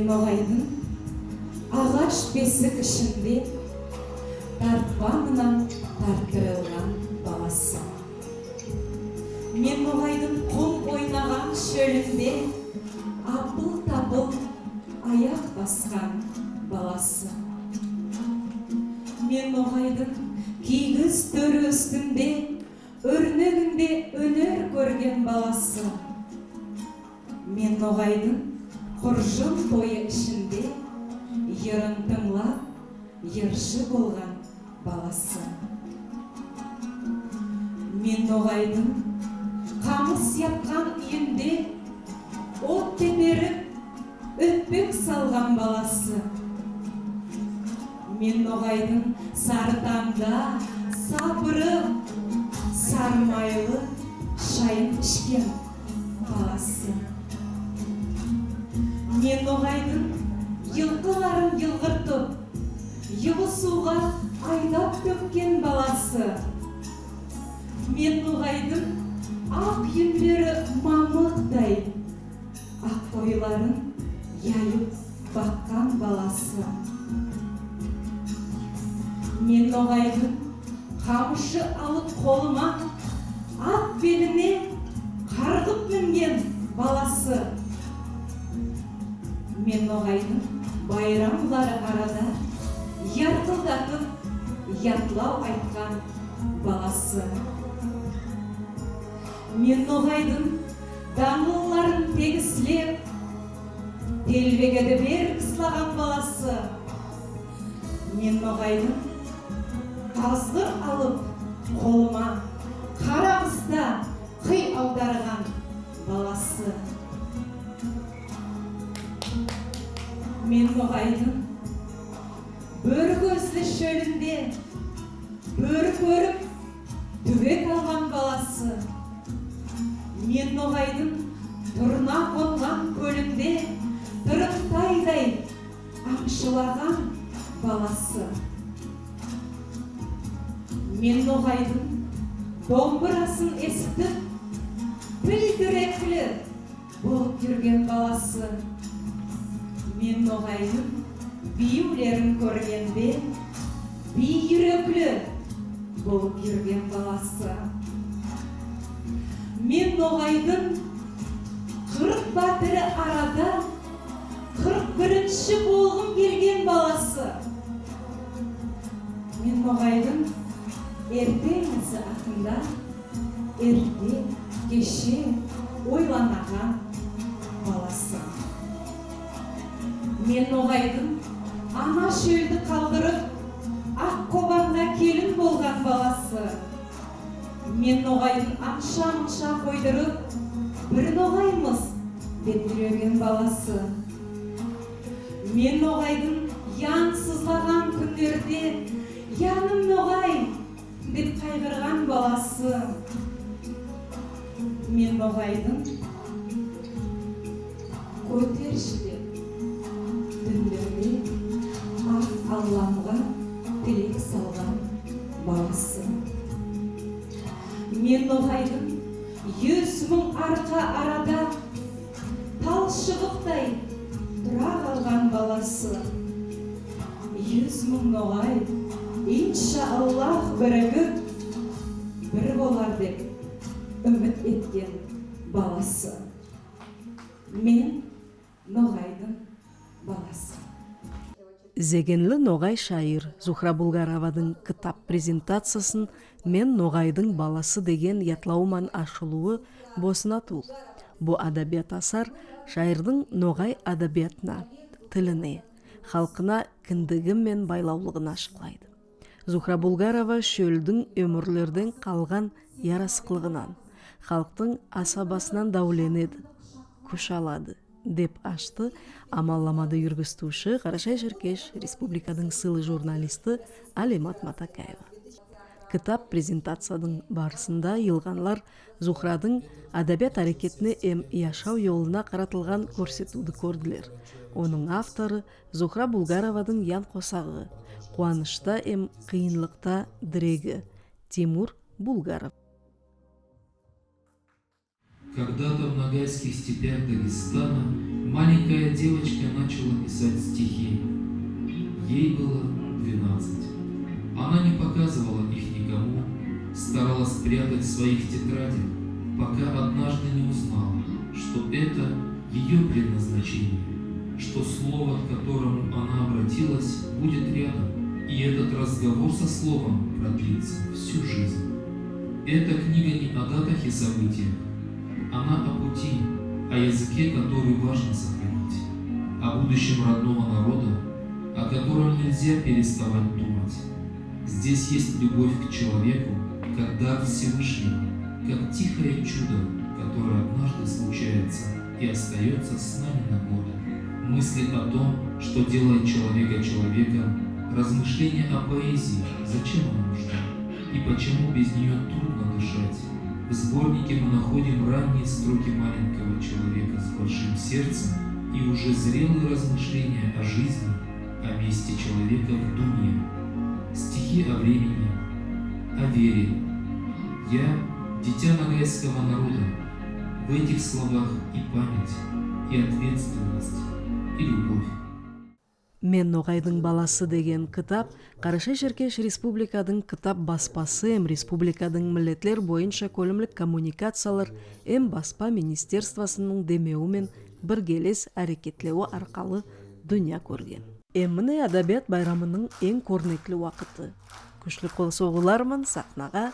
Мен ноғайдың ағаш бесік ішінде тартпанынан тарттырылған баласы. Мен ноғайдың құм ойнаған шөлінде апыл-тапыл аяқ басқан баласы. Мен ноғайдың кигіз төрі үстінде өрнегінде өнер көрген баласы. Мен ноғайдың құржын тойы ішінде ерін тыңлап, ерші болған баласы. Мен ноғайдың қамыс япқан үйінде от теперіп, өтпек салған баласы. Мен ноғайдың сартаңда сапырып, сармайлы шайын ішкен баласы. Мен ноғайдың йылқыларын йылғыртып, йылы суға айдап төккен баласы. Мен ноғайдың ақ юндері мамықтай, ақ қойларын яйып баққан баласы. Мен ноғайдың қамышы алып қолыма, ат беліне қарғып мінген баласы. Мен ноғайдың байрамлары арада ярқылдатып, ятлау айтқан баласы. Мен ноғайдың даңғылларын тегіслеп, телбегеді бер қыслаған баласы. Мен ноғайдың қазғыр алып, қолыма қара қыста қый аударған баласы. Мен ноғайдың бөрі көзлі шөлінде бөрі көріп, түбек алған баласы. Мен ноғайдың тұрна қонған көлінде тұрымтайдай аңшылаған баласы. Мен ноғайдың домбырасын есітіп, піл-дүреклі болып жүрген баласы. Мен ноғайдың биюлерін көргенде, бейюреклі болып жүрген баласы. Мен ноғайдың 40 батыры арада 41-ші болғым келген баласы. Мен ноғайдың ертеңісі атында ерте кеше ойланаған баласы. Мен ноғайдың ана шөлді қалдырып, ақ қобанға келін болған баласы. Мен ноғайдың анша-мұнша қойдырып, бір ноғаймыз деп жүрген баласы. Мен ноғайдың ян сызлаған күндерде, яным ноғай деп қайғырған баласы. Мен ноғайдың көтерші деп түндерде ақ Алламға тілек салған баласы. Мен ноғайдың 100 мың арқа арада тал шыбықтай тұра қалған баласы. 100 мың ноғай, иншаллах бірігіп, бір болар деп үміт еткен баласы. Мен ноғайдың баласы. Зегенлі ноғай шайыр Зухра Булгаровадың кітап презентациясын «Мен ноғайдың баласы» деген ятлауман ашылуы босынату. Бұ адабият асар шайырдың ноғай адабиятына, тіліне, халқына кіндігі мен байлаулығын ашықлайды. Зухра Булгарова шөлдің өмірлерден қалған ярасықлығынан, халықтың асабасынан дауленеді, күш алады деп ашты амалламады үргістуші Қарашай Жеркеш республикадың сылы журналисті Алимат Матакаева. Кітап презентацияның барысында елғанлар Зухрадың адабият әрекетіне яшау yoluna қаратылған көрсетуді көрділер. Оның авторы Зухра Булгаровадың ян қосағы, қуанышта қиынлықта дірегі Тимур Булгаров. Когда-то в ногайских степях Дагестана маленькая девочка начала писать стихи. Ей было 12. Она не показывала их никому, старалась спрятать в своих тетрадях, пока однажды не узнала, что это ее предназначение, что слово, к которому она обратилась, будет рядом, и этот разговор со словом продлится всю жизнь. Эта книга не о датах и событиях, она о пути, о языке, который важно сохранить, о будущем родного народа, о котором нельзя переставать думать. Здесь есть любовь к человеку, как дар Всевышнего, как тихое чудо, которое однажды случается и остается с нами на годы. Мысли о том, что делает человека человеком, размышления о поэзии, зачем она нужна и почему без нее трудно дышать. В сборнике мы находим ранние строки маленького человека с большим сердцем и уже зрелые размышления о жизни, о месте человека в дуне, стихи о времени, о вере. Я – дитя ногайского народа. В этих словах и память, и ответственность, и любовь. Мен Ноғайдың баласы деген кітап Карашай-Шеркеш Республикадың кітап баспасы эм республикадың миллетлер бойынша көлімлік коммуникациялар эм баспа министерствосының демеуімен біргелес әрекетлеуі арқалы дүния көрген. Міне әдәбият байрамының ең көрнеклі уақыты. Күшлі қол соғылармын сахнаға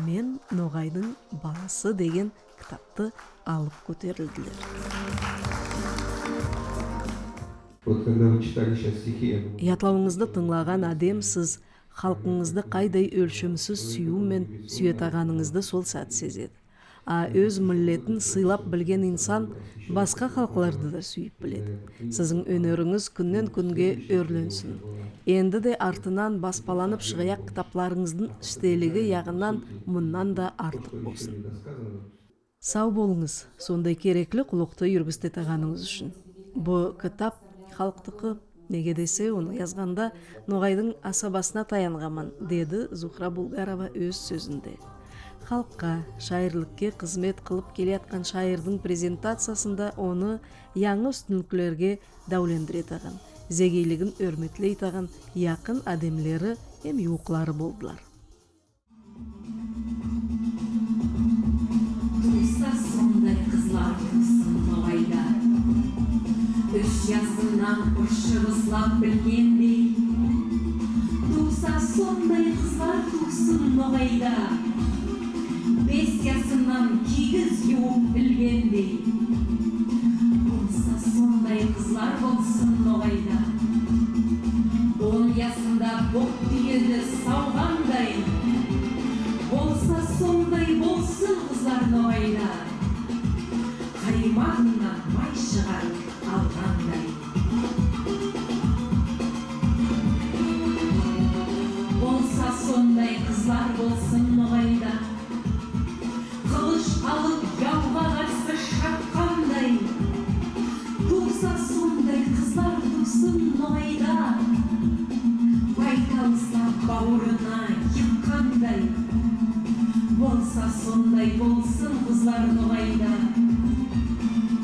Мен Ноғайдың баласы деген кітапты алып көтерілділер. Вот когда вы читали сейчас стихи, Ятлауыңызды тыңлаған адем сіз халқыңызды қайдай өлшімсіз сүюмен сүйетағаныңызды сол сәт сезеді. Өз миллетін сыйлап білген инсан басқа халқыларды да сүйіп біледі. Сіздің өнеріңіз күннен күнге өрленсін. Енді де артынан баспаланып шығаяқ кітапларыңыздың іштелігі яғынан мұннан да артық болсын. Сау болыңыз, сондай кереклі құлықты үргістетағаныңыз үшін. Бұл кітап халықтықы, неге десе, оны yazғанда Ноғайдың асабасына таянғаман, деді Зухра Булгарова өз сөзінде. Халыққа, шайырлықке қызмет қылып келе атқан шайырдың презентациясында оны яңы үстінлікілерге дәулендіретаған, зегейлігін өрметлейтаған яқын адемлері ем юқлары болдылар. Туса сондай қызлар тусын Ноғайда, үш жасынан ұшығызлап білгендей. Туса сондай қызлар тусын Ноғайда, 5 жасынан кигіз юып білгендей. Болса сондай қызлар болсын Ноғайда, 10 жасында боқ түйені сауғандай. Болса сондай болсын қызлар Ноғайда, қаймағынан май шығарып алғандай. Болса сондай қызлар болсын Ноғайда, қылыш алып жауға қарсы шапқандай. Туса сондай қызлар тусын Ноғайда, байталса бауырына йыққандай. Болса сондай болсын қызлар Ноғайда,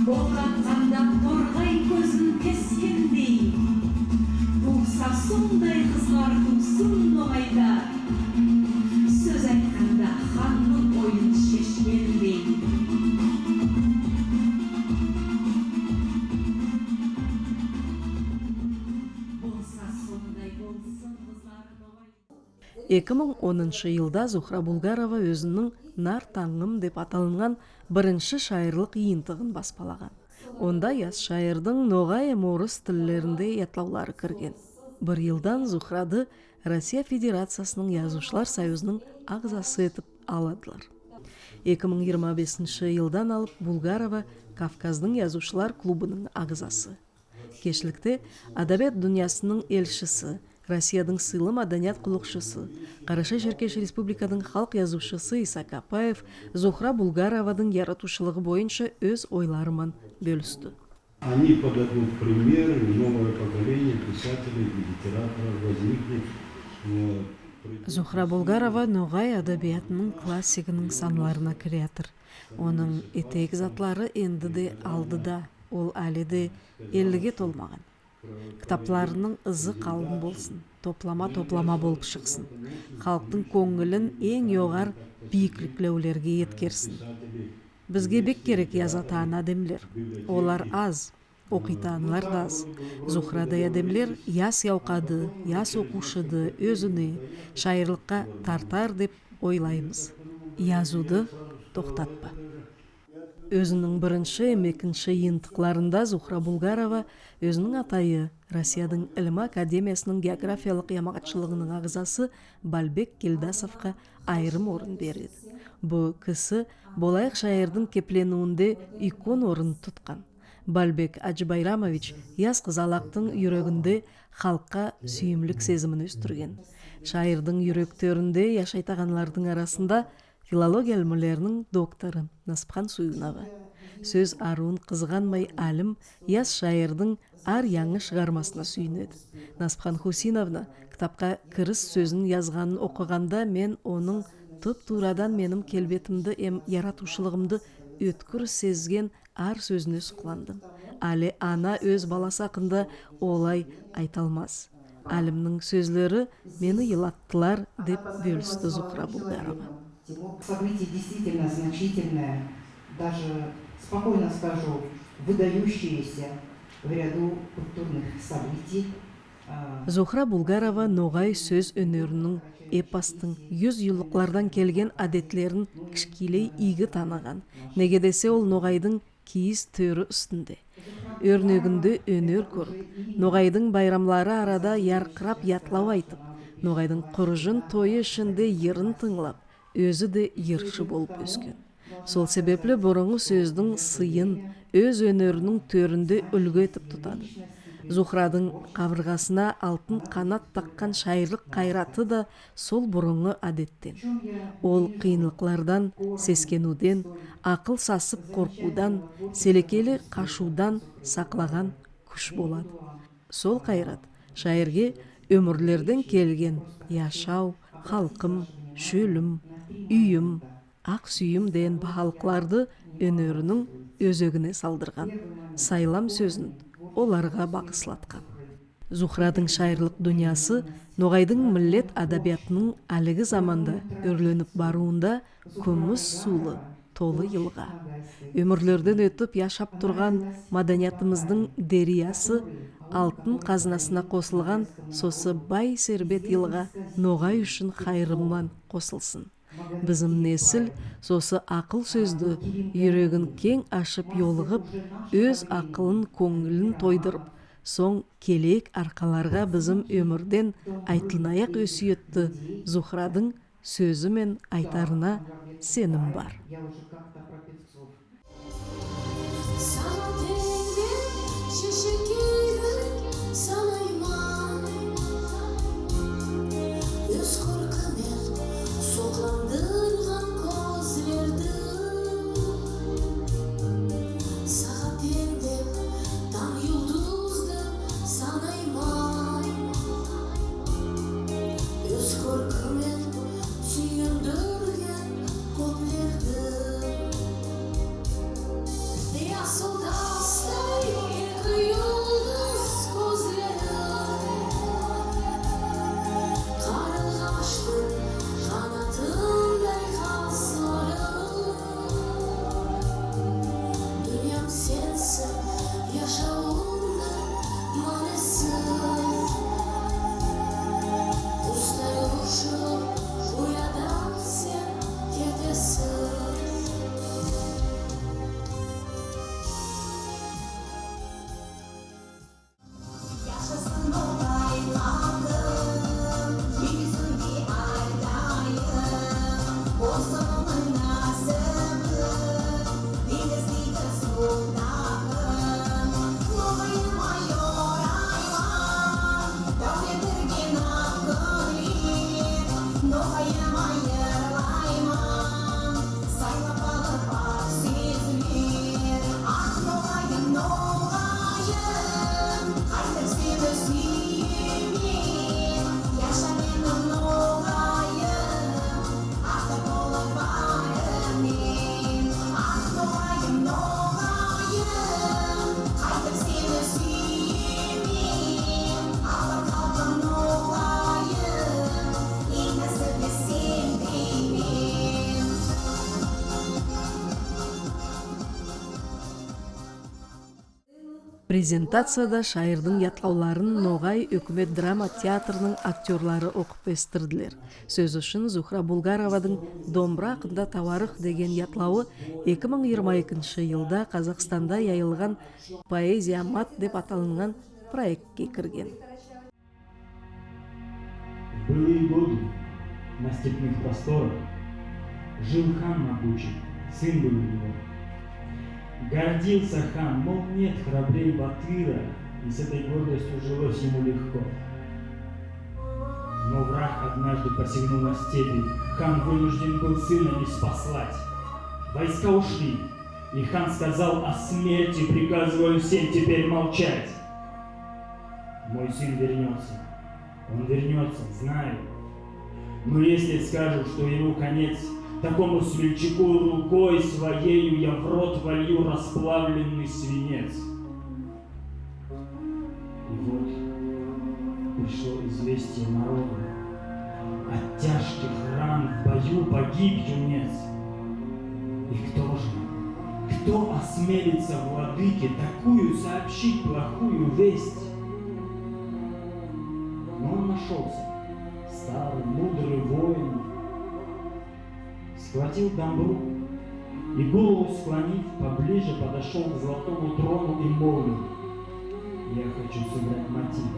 оқ атқанда торғай көзін кескендей. Туса сондай қызлар тусын Ноғайда, сөз айтқанда ханның ойын шешкендей. Болса сондай болсын қызлар Ноғайда. 2010 жылда Зухра Булгарова өзінің «Нар таңым» деп аталынған бірінші шайырлық иінтығын баспалаған. Онда яз шайырдың Ноғай орыс тіллерінде ятлаулары кірген. Бір жылдан Зухрады Россия Федерациясының Язушылар Союзының ағзасы етіп аладылар. 2025 жылдан алып Булгарова Кавказдың Язушылар клубының ағзасы. Кешілікте адабият дүниясының елшісі, Россиядың сыйлы маданият құлықшысы, Карашай-Шеркеш Республикадың халық язушысы Иса Капаев Зухра Булгаровадың яратушылығы бойынша өз ойларымен бөлісті. Они подадут пример, новое поколение писателей и литераторов возникнет. Зухра Булгарова Ноғай адабиятының классигінің санларына кіретір. Оның етек затлары енді де алдыда. ол әлі де 50-ге толмаған. Кітапларының ызы қалың болсын, топлама болып шықсын. Халықтың көңілін ең жоғар биіктіклеулерге еткерсін. Бізге бек керек язатан адемлер. Олар аз, оқитанлар да аз. Зухрадай адемлер яс яуқады, яс оқушыды, өзіне, шайырлыққа тартар деп ойлаймыз. Язуды тоқтатпа. Өзінің бірінші, екінші йынтықларында Зухра Булгарова өзінің атайы Россияның Ілім Академиясының географиялық ямағатшылығының ағзасы Балбек Келдасовқа айрым орын береді. Бұл кісі болайық шайырдың кепленуінде икон орын тұтқан. Балбек Аджбайрамович яз қызалақтың жүрегінде халыққа сүйімлік сезімін өстірген. Шайырдың жүректерінде яшайтағанлардың арасында филология ілімлерінің докторы Насыпхан Суюнова. Сөз аруын қызғанмай әлім яз шайырдың ар яңы шығармасына сүйінеді. Насыпхан Хусиновна кітапқа кіріс сөзін yazғанын оқығанда мен оның тұп-турадан менің келбетімді яратушылығымды өткір сезген ар сөзіне сұқландым. Әлі ана өз баласы хақында олай айталмас. Әлімнің сөзлері мені елаттылар деп бөлісті Зухра Булгарова. Событие действительно значительное, даже, спокойно скажу, выдающееся в ряду культурных событий. Зухра Булгарова ноғай сөз өнерінің эпостың 100 жылықлардан келген әдетлерін кішкелей игі таныған. Неге десе ол ноғайдың киіз төрі үстінде. Өрнегінде өнер көріп, ноғайдың байрамлары арада ярқырап ятлау айтып, ноғайдың құржын тойы ішінде ерін тыңлап, өзі де ерші болып өскен. Сол себеплі бұрынғы сөздің сыйын өз өнерінің төрінде үлгі етіп тұтады. Зухрадың қабырғасына алтын қанат таққан шайырлық қайраты да сол бұрынғы әдеттен. Ол қиынлықлардан, сескенуден, ақыл сасып қорқудан, селекелі қашудан сақлаған күш болады. Сол қайрат шайырге өмірлерден келген яшау, халқым, шөлім, үйім, ақ сүйім ден бағалықларды өнерінің өзегіне салдырған. Сайлам сөзін оларға бағыслатқан. Зухрадың шайырлық дүниясы ноғайдың миллет адабиятының әлігі заманда өрленіп баруында күміс сулы, толы йылға. Өмірлерден өтіп яшап тұрған маданиятымыздың дериясы алтын қазынасына қосылған сосы бай сербет йылға ноғай үшін хайрымлан қосылсын. Бізім несіл сосы ақыл сөзді үйрегін кең ашып йолығып, өз ақылын көңілін тойдырып, соң келек арқаларға бізім өмірден айтылнаяқ өсиетті Зухрадың сөзі мен айтарына сенім бар. Презентацияда шайырдың ятлауларын Ноғай өкмет драма театрының актерлары оқып естірділер. Сөз үшін Зухра Булгаровадың «Домбыра ақында таварық» деген ятлауы 2022 жылда Қазақстанда яйылған «Поэзия мат» деп аталынған проектке кірген. В былые годы на степных просторах жил хан могучий, сын был у него. Гордился хан, мол, нет храбрей Батыра, и с этой гордостью жилось ему легко. Но враг однажды посягнул на степи, хан вынужден был сына не спаслать. Войска ушли, и хан сказал о смерти, приказываю всем теперь молчать. Мой сын вернется, он вернется, знаю. Но если скажу, что ему конец, такому смельчаку рукой своею я в рот волью расплавленный свинец. И вот пришло известие народу. От тяжких ран в бою погиб юнец. И кто же, кто осмелится владыке такую сообщить плохую весть? Но он нашелся, старый, мудрый воин, схватил домбру и, голову склонив, поближе подошел к золотому трону и молвил: я хочу сыграть мотив.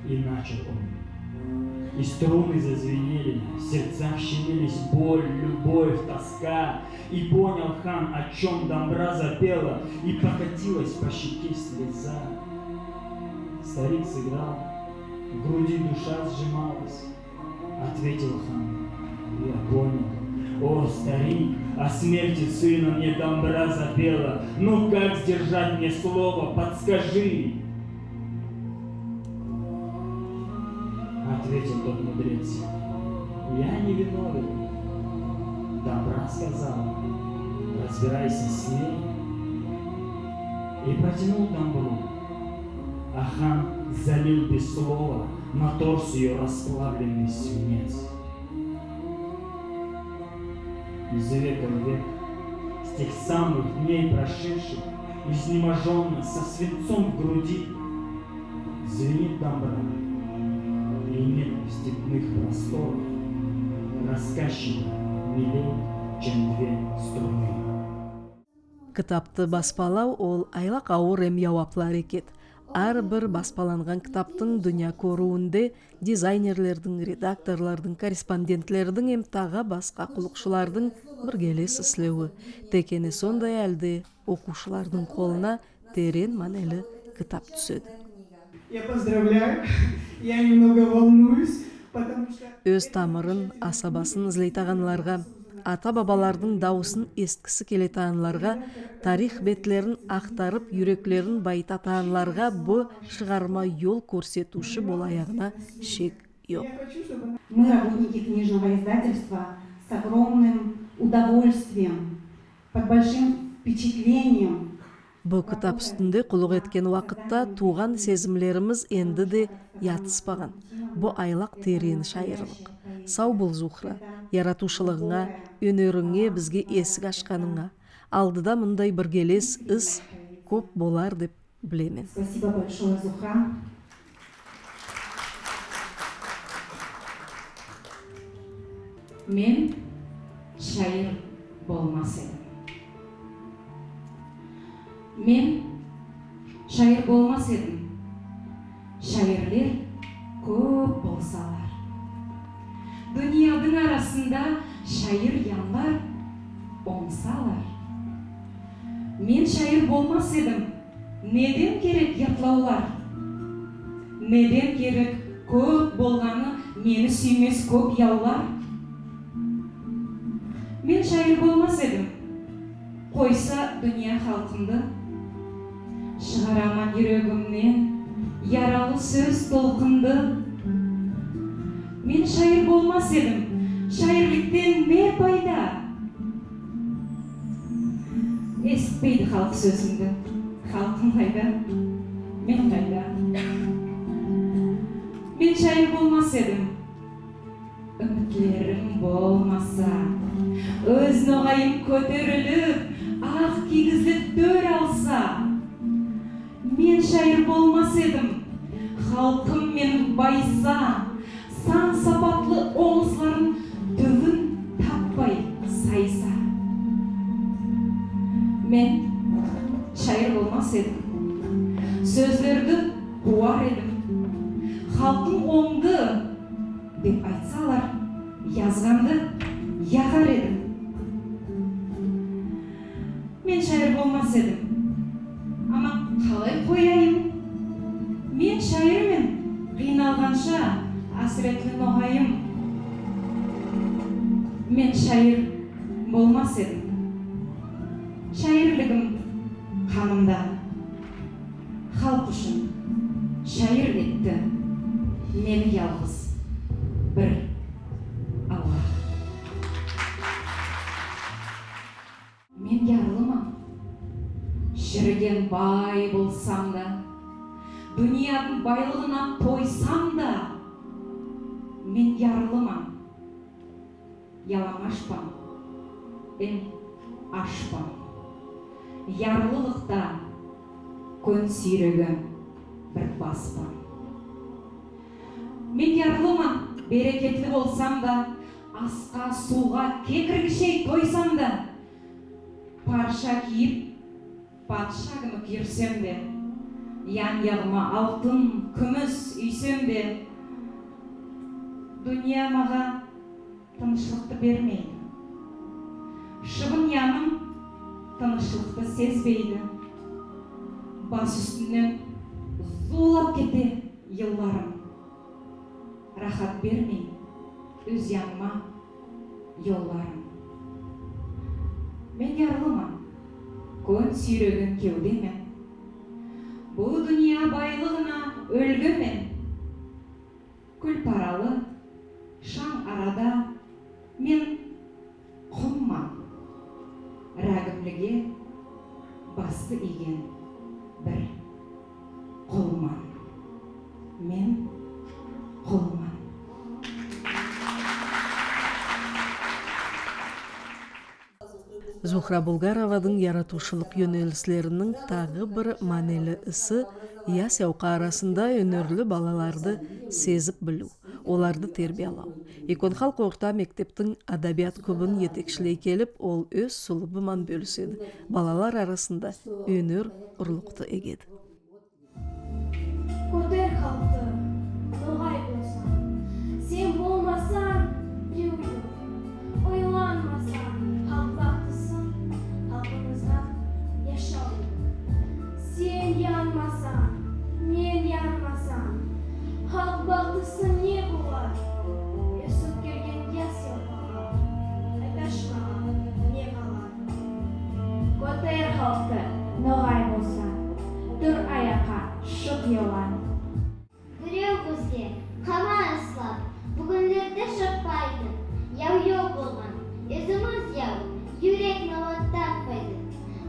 И начал он. И струны зазвенели, в сердцах щемились боль, любовь, тоска. И понял хан, о чем домбра запела, и покатилась по щеке слеза. Старик сыграл, в груди душа сжималась. Ответил хан: я понял. О, старик, о смерти сына мне домбра запела. Ну как сдержать мне слово, подскажи. Ответил тот мудрец: я не виновен. Домбра сказала: разбирайся с ней. И протянул домбру, а хан залил без слова на торс ее расплавленный свинец. Из века в век, с тех самых дней прошедших, изнеможенно, со свинцом в груди, звенит домбра, и нет в степных просторах рассказчика милей, чем две струны. Кітапты баспалау ол айлақ ауыр әм яуаплар екет. Әрбір баспаланған кітаптың дүния көруінде дизайнерлердің, редакторлардың, корреспондентлердің емтаға басқа құлықшылардың біргелес іслеуі. Текені сондай әлде оқушылардың қолына терен манелі кітап түседі. Я поздравляю, я немного волнуюсь, потому что... Өз тамырын, асабасын ізлейтағанларға, ата-бабалардың дауысын есткісі келетағанларға, тарих бетлерін ақтарып, юреклерін байтатағанларға бұ шығарма ел көрсетуші болаяғына шек yok. Мы, работники книжного издательства, с огромным удовольствием, под большим впечатлением. Бұл кітап үстінде құлық еткен уақытта туған сезімлеріміз енді де ятыспаған. Бұл айлақ терен шайырлық. Сау бол, Зухра, яратушылығыңа, өнеріңе бізге есік ашқаныңа. Алдыда мұндай біргелес іс көп болар деп білемен. Спасибо большое, Зухра. Мен шайыр болмас едім. Мен шайыр болмас едім. Шайырлер көп болсалар. Дүниядың арасында шайыр янлар оңсалар. Мен шайыр болмас едім. Неден керек ятлаулар? Неден керек көп болғаны мені сүймес көп яулар? Мен шайыр болмас едім. Қойса дүния халқымды, шығарама жүрегімнен яралы сөз толқынды. Мен шайыр болмас едім. Шайырлықтен не пайда? Естпейді халық сөзімді. Халқым қайда? Мен қайда? Мен шайыр болмас едім. Үмітлерім болмаса, өз ноғайым көтеріліп, ақ кигізлеп дөр алса, мен шайыр болмас едім. Халқым мен байса, сан сапатлы оңызларын дөңін таппай сайса. Мен шайыр болмас едім. Сөздерді қуар едім. Халқым оңды деп айтсалар, yazғанды яғар едім. Мен шайыр болмас едім. Ама қалай қояйым? Мен шайырмен қиналғанша асіретлі ноғайым. Мен шайыр болмас едім. Шайырлығым қанымда. Халық үшін шайыр етті мені ялғыз бір Алла. Мен ярлымын, шіріген бай болсам да, дүнияның байлығына тойсам да, мен ярлымын, яламашпам, мен ашпам. Ярлылықта көн сүйреген бір баспам. Мен ярлымын, берекетлі болсам да, асқа, суға, кекіргішей тойсам да, парша киіп, патша күні күйірсем де, ян-яғыма алтын, күміс үйсем де, дүния маға тынышлықты бермейді. Шыбын яным тынышлықты сезбейді. Бас үстінен зулап кете елларым. Рахат бермей, өз яныма yollarım. Мен ярлымын, көн сүйреген кеудемен. Бұл дүния байлығына өлгімен. Күл паралы, шаң арада мен құмман. Рәгімліге басты иген бір құлман. Мен құлман. Зухра Булгаровадың яратушылық yönelişlerinin тағы бір манелі ісі яс яуқа арасында өнерлі балаларды сезіп білу, оларды тербиялау. Икон халқ орта мектептің адабият көбін етекшілей келіп, ол өз сұлыбыман бөліседі. Балалар арасында өнер ұрлықты егеді. Көтер халықты, ноғай болсан, сен болмасан, біреу жоқ. Ойланмасан, халқақтысың, халқымызға яшау. Сен янмасан, мен янмасам, халық бақтысы не болар? Өсіп келген яс япаға, айташмаға не қалар? Көтер халықты, ноғай болсан, тұр аяқа, шық елан. Біреу бізге қаман ислап, бүгіндерді шықпайды. Яу-яу болған, өзіміз яу, жүрек науаттатпайды.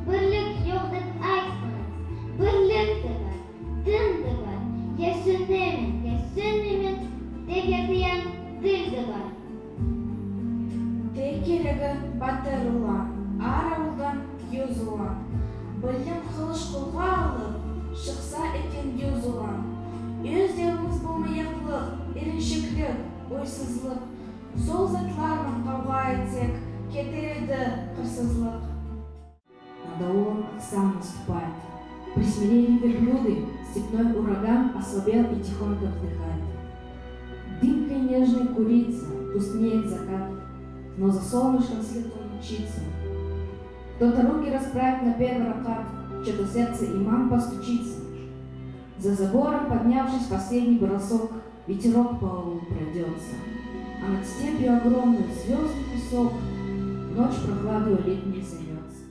Бірлік жоқтық айтмаңыз, бірлік те бар, дін де бар. Я сүннемен, тегердиян діл де бар. Тек керегі батыр ұлан, ар ауылдан көз ұлан. Білім қылыш қолға алып, шықса екен көз ұлан. Өз деуіміз болмаяқлық, еріншектік, ойсызлық. Сол затлармен қауға айтсек, кетереді қырсызлық. Над аулом Оксана наступает. При смирении верблюды степной ураган ослабел и тихонько вздыхает. Дымкой нежной курица тускнеет закат, но за солнышком след он мчится. Кто-то руки расправит на первый ракат, что-то сердце имам постучится. За забором, поднявшись последний бросок, ветерок по аулу пройдется. А над степью огромный звездный песок ночь прохладою летней займется.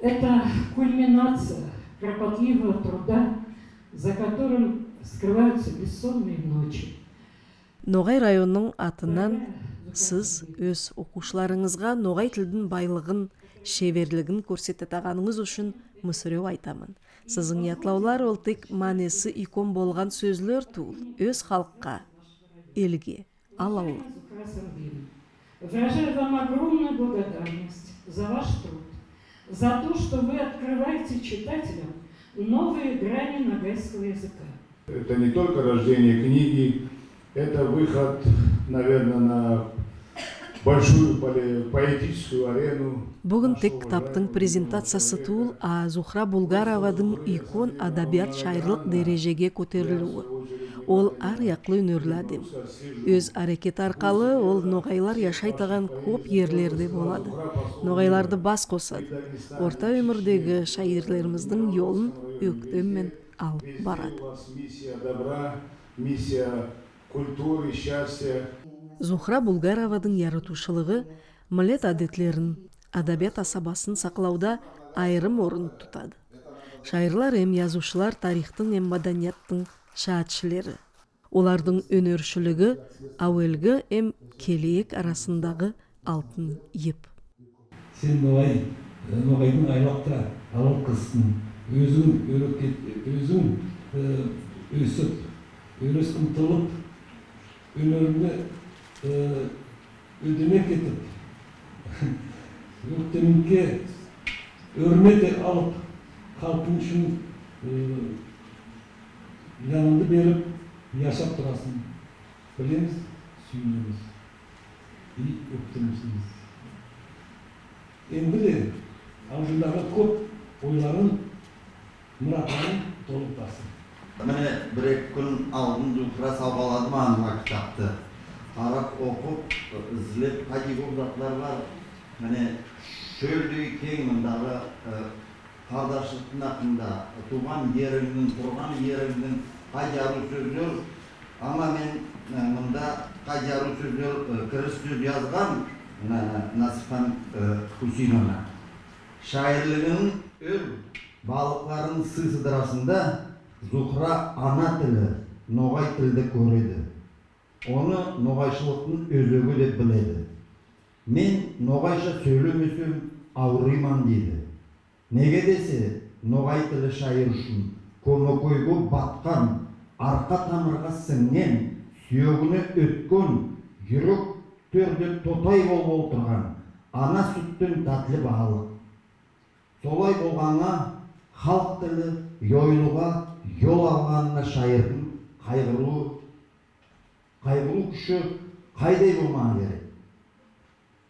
Это кульминация кропотливого труда, за которым скрываются бессонные ночи. Ноғай районның атынан сіз өз оқушыларыңызға ноғай тілдің байлығын, шеберлігін көрсететағаныңыз үшін мүсіреу айтамын. Сіздің ятлаулар ол тек манесі икон болған сөзлер түгіл, өз халыққа, елге, алаулы. Выражаю вам огромную благодарность за ваш труд, за то, что вы открываете читателям новые грани ногайского языка. Это не только рождение книги, это выход, наверное, на большую поэтическую арену. Бүгін тек кітаптың презентациясы туыл, а Зухра Булгаровадың икон адабият шайырлық дәрежеге көтерілуі. Ол ар яқлы өнерлі адем. Өз әрекет арқалы ол ноғайлар яшайтаған көп ерлерде болады. Ноғайларды бас қосады. Орта өмірдегі шайырлеріміздің yolын өктеммен алып барады. Миссия добра, миссия культуры, счастья. Зухра Булгаровадың яратушылығы милlet әдетлерін, адабият асабасын сақлауда айрым орын тұтады. Шайырлар әм язушылар тарихтың әм маданияттың шаатшылары. Олардың өнершілігі әуелгі әм келейек арасындағы алтын еп. Сен ноғайдың айлақта алып қыстың, өзің өсіп, өрес ұмтылып, өнеріне өдеме кетіп, өктемінке өрмеде алып, халқың үшін жаныңды беріп, яшап тұрасың. Білеміз, сүйінеміз. И өктемізсіңіз. Енді де, алжындағы көп ойларын, мұратарын толықтасын. Міне бір-екі күн алдын Зухра сабаладым аныма кітапты. Қарап оқып, ізлеп, қайда құбыратлар бар. Міне шөлдей кең мұндағы қардашлықтың ақында, туған еріңнің, тұрған еріңнің қайjarу сөздер. Ама мен мұнда қайjarу сөздер кіріс сөз жазған Насипхан Хусинова. Шайырлығының өл балықларын сыйсыдырасында Зухра ана тілі, ноғай тілді көреді. Оны ноғайшылықтың өзегі деп біледі. Мен ноғайша сөйлемесем ауырыман дейді. Неге десе, ноғай тілі шайыр үшін көмекөйге батқан, арқа тамырға сіңген, сүйегіне өткен, жүрек төрде тотай болып отырған, ана сүттен тәтлі бағалық. Солай болғанға халық тілі йойлуға yol alğanına şairдің қайғыру күші қайдай болмаған керек.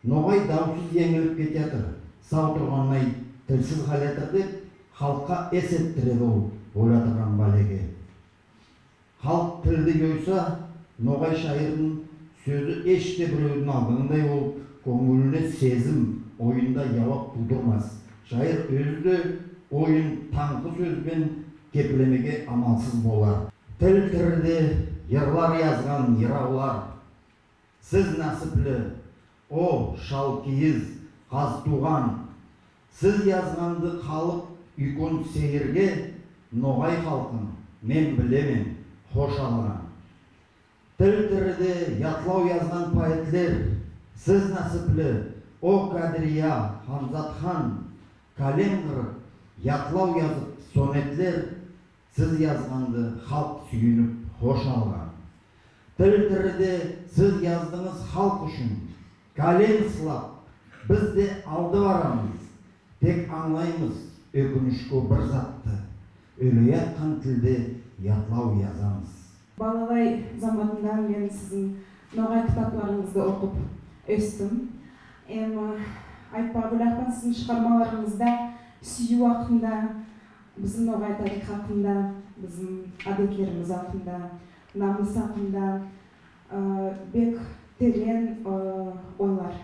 Ноғай даусыз еңіліп кететір, сау тұрғаннай тілсіз қалетір деп, халыққа әс еттіреді ол ойладырған балеге. Халық тілді йойса, ноғай шайырдың сөзі еште біреудің алдыңдай болып, көңіліне сезім, ойында явап тудырмас. Шайыр өзі ойын таңқы сөзбен кепілемеге амалсыз болар. Тіл тіріде ерлар язған ераулар. Сіз насіплі, о шал киіз, қаз туған. Сіз язғанды халық үйкөн сейірге, ноғай халқын мен білемен хош алған. Тіл тіріде ятлау язған поэтлер. Сіз насіплі, о Кадрия, Хамзатхан, калем қырып, ятлау yazıp sonetler, siz yazgandı halk sүйініп hoş alған. Тіл тіріде сіз яздыңыз халк үшін, калем сылап, біз де алды барамыз, тек аңлаймыз өкінішкі бір затты, өлі ятқан тілде ятлау язамыз. Балалай заманында мен сіздің ноғай кітапларыңызды оқып өстім. Айтпа бұлақпан сіздің шығармаларыңызда сүю ақында, біздің ноғай тарих ақында, біздің әдетлеріміз ақында, намыс ақында бек терең ойлар.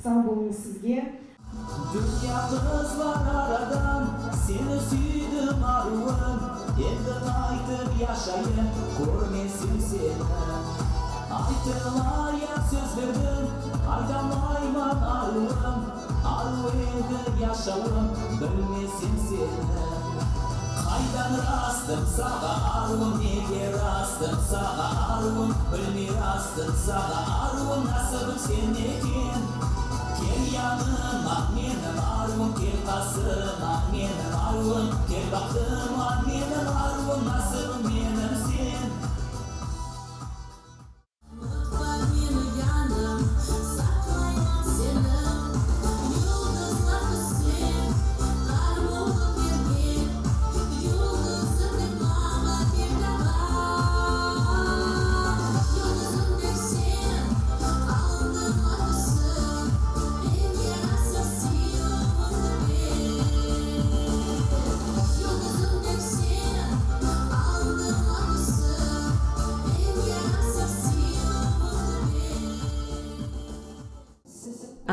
Сау болыңыз сізге. Dünya kızlar aradan, seni süydüm arıyorum. Elde kaytıp yaşayın, görmesin seni. Aytılar ya söz verdim, aytamayman arıyorum. Arı elde yaşayın, bilmesin seni. Kaydan rastım sağa arıyorum, nege rastım sağa arıyorum. Bilmey rastım sağa arıyorum, nasibim sen eken. Gel yanıma benim arvum, gel kasıma benim arvum, gel bakıma benim arvum, nasıl benim sen. Unutma beni yanım, saklayma seni, yıldızlar seni.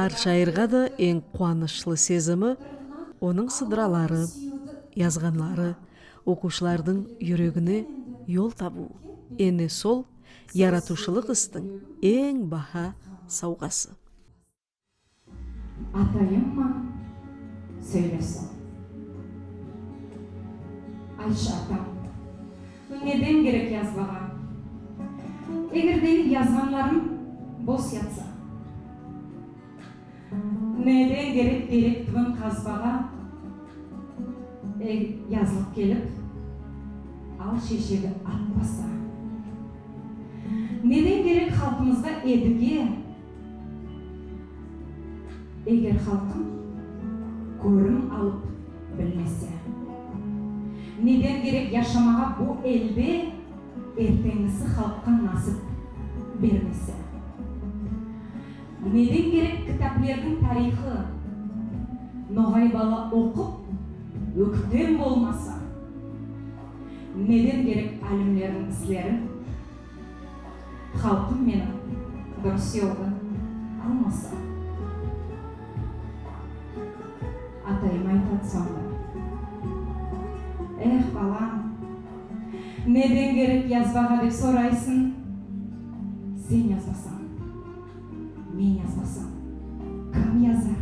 Ар шайырга да эң кубанычлы сезими оның сыдыралары, язганлары, окуучулардын жүрөгүнө yol табуу. Эне сол яратушылык истин эң баха саугасы. Атайымма söylesem. Ayşe atam, neden gerek yazbağa? Eğer değil yazganlarım bos yatsa. Neden gerek direktivin kazbağa? Yazılıp gelip al şeşeği atmasa. Neden gerek halkımızda edige? Eğer halkım көрім alıp bilmese. Neden gerek yaşamağa bu elde ertengisi halkka nasip vermese. Neden gerek kitapların tarihi noğay bala okup ökten bolmasa. Neden gerek alimlerin isleri halkım meni dürüst yoldan almasa. Atayım aytat sonra. Balam, neden gerek yazbağa dep soraysın? Sen yazbasan, men yazbasam, kim yazar?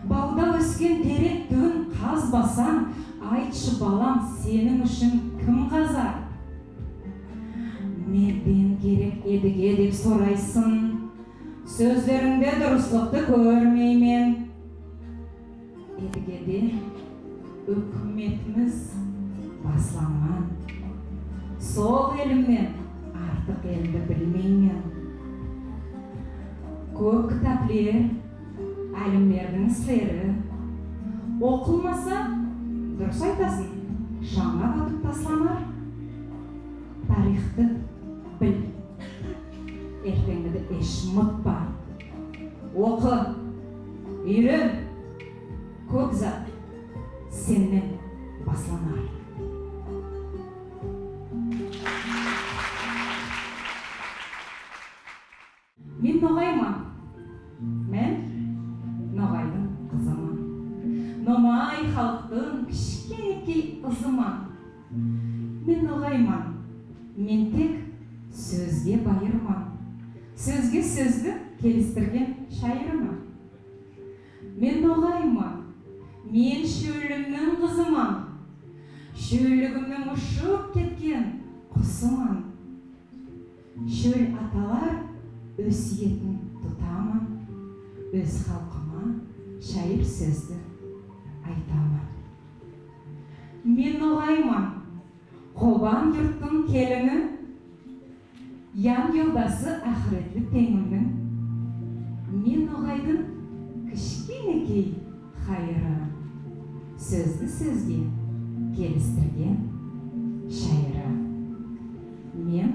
Balda ösken terek dün kazbasan, aytшы balam senin üçün kim kazar? Neden gerek edige dep soraysın? Sözlerinde dürüstlükті görmeymen. Edigede hükümetimiz baslangan. Sol elimden artık elimde bilmeymen. Көп kitaplar, alimlerдің isleri okulmasa, dürüst aytasın, şanga batıp taslanar. Tarihti bil, ertengide eş mutpa. Oku, үйрен, көп zat senden baslanar. Men noğayman. Men noğaydın kızıman. Nomay halktın kişkeneki ızıman. Men noğayman. Men tek sözge bayırman. Sözge sözdü keliştirgen şairman. Men noğayman. Men şöylümнің kızıman. Şöylігімнің ұшып кеткен құсыман. Şöyle atalar өсиетін тұтаман. Өз халқыма шайыр сөзді айтаман. Мен ноғайман. Қобан yurттың келіні, ян yıldасы ақыретлі теңімнің. Мен ноғайдың кішкенекей хайыры. Сөзді сөзге келістірген шайыры. Мен